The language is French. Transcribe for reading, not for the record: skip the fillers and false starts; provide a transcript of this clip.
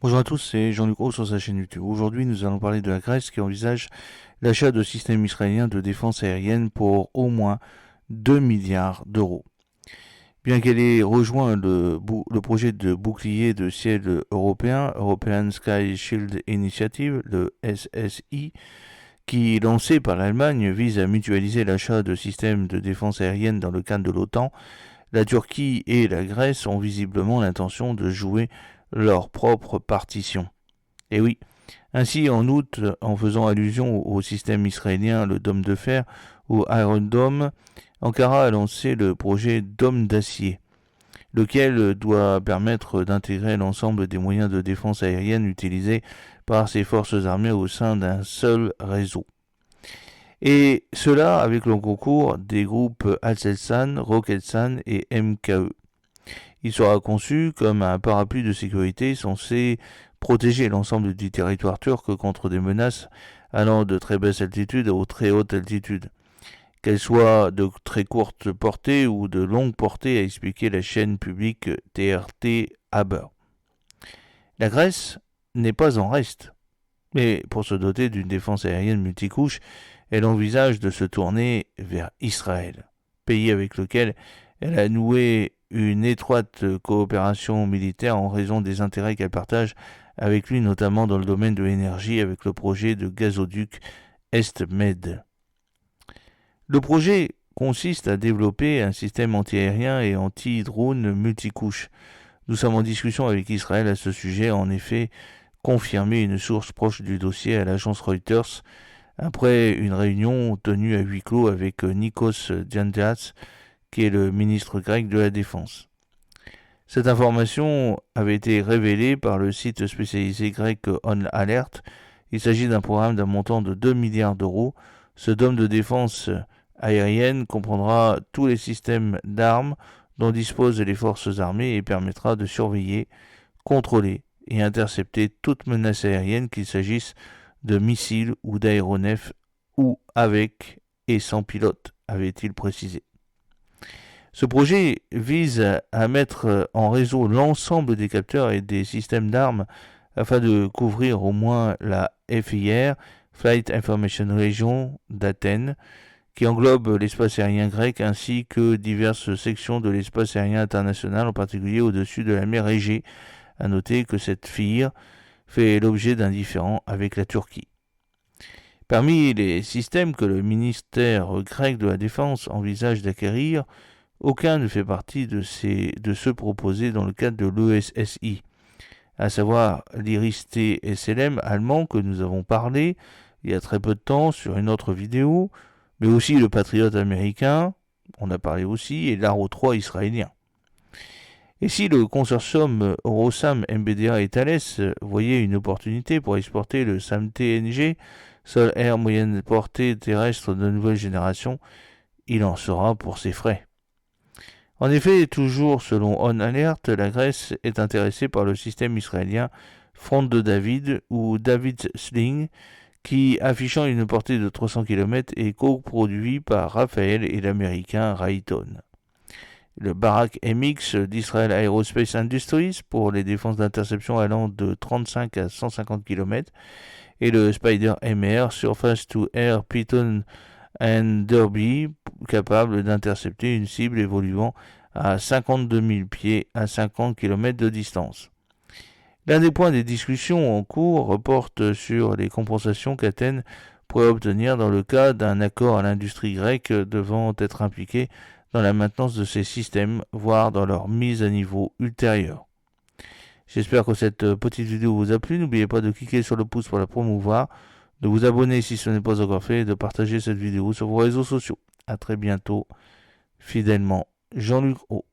Bonjour à tous, c'est Jean-Luc Roux sur sa chaîne YouTube. Aujourd'hui, nous allons parler de la Grèce qui envisage l'achat de systèmes israéliens de défense aérienne pour au moins 2 milliards d'euros. Bien qu'elle ait rejoint le projet de bouclier de ciel européen, European Sky Shield Initiative, le SSI, qui, lancé par l'Allemagne, vise à mutualiser l'achat de systèmes de défense aérienne dans le cadre de l'OTAN, la Turquie et la Grèce ont visiblement l'intention de jouer leur propre partition. Et oui, ainsi en août, en faisant allusion au système israélien, le Dôme de fer ou Iron Dome, Ankara a lancé le projet Dôme d'acier, lequel doit permettre d'intégrer l'ensemble des moyens de défense aérienne utilisés par ces forces armées au sein d'un seul réseau. Et cela avec le concours des groupes Aselsan, Roketsan et MKE. Il sera conçu comme un parapluie de sécurité censé protéger l'ensemble du territoire turc contre des menaces allant de très basse altitude aux très haute altitude, qu'elles soient de très courte portée ou de longue portée, a expliqué la chaîne publique TRT Haber. La Grèce n'est pas en reste, mais pour se doter d'une défense aérienne multicouche, elle envisage de se tourner vers Israël, pays avec lequel elle a noué une étroite coopération militaire en raison des intérêts qu'elle partage avec lui, notamment dans le domaine de l'énergie avec le projet de gazoduc EstMed. Le projet consiste à développer un système antiaérien et anti-drone multicouche. Nous sommes en discussion avec Israël à ce sujet, en effet, confirmé une source proche du dossier à l'agence Reuters après une réunion tenue à huis clos avec Nikos Diandias, qui est le ministre grec de la Défense. Cette information avait été révélée par le site spécialisé grec On Alert. Il s'agit d'un programme d'un montant de 2 milliards d'euros. Ce dôme de défense aérienne comprendra tous les systèmes d'armes dont disposent les forces armées et permettra de surveiller, contrôler et intercepter toute menace aérienne, qu'il s'agisse de missiles ou d'aéronefs, ou avec et sans pilote, avait-il précisé. Ce projet vise à mettre en réseau l'ensemble des capteurs et des systèmes d'armes afin de couvrir au moins la FIR, Flight Information Region d'Athènes, qui englobe l'espace aérien grec ainsi que diverses sections de l'espace aérien international, en particulier au-dessus de la mer Égée. À noter que cette FIR fait l'objet d'un différend avec la Turquie. Parmi les systèmes que le ministère grec de la Défense envisage d'acquérir, aucun ne fait partie de ceux proposés dans le cadre de l'ESSI, à savoir l'Iris-T SLM allemand que nous avons parlé il y a très peu de temps sur une autre vidéo, mais aussi le Patriot américain, on a parlé aussi, et l'Arrow 3 israélien. Et si le consortium Rosam, MBDA et Thales voyait une opportunité pour exporter le SAM-TNG, sol-air moyenne portée terrestre de nouvelle génération, il en sera pour ses frais. En effet, toujours selon On Alert, la Grèce est intéressée par le système israélien Front de David ou David Sling, qui, affichant une portée de 300 km, est coproduit par Rafael et l'américain Raytheon. Le Barak MX d'Israel Aerospace Industries pour les défenses d'interception allant de 35 à 150 km et le Spider MR Surface to Air Python and Derby capable d'intercepter une cible évoluant à 52 000 pieds à 50 km de distance. L'un des points des discussions en cours reporte sur les compensations qu'Athènes pourrait obtenir dans le cas d'un accord à l'industrie grecque devant être impliquée dans la maintenance de ces systèmes, voire dans leur mise à niveau ultérieure. J'espère que cette petite vidéo vous a plu. N'oubliez pas de cliquer sur le pouce pour la promouvoir, de vous abonner si ce n'est pas encore fait et de partager cette vidéo sur vos réseaux sociaux. A très bientôt, fidèlement, Jean-Luc O.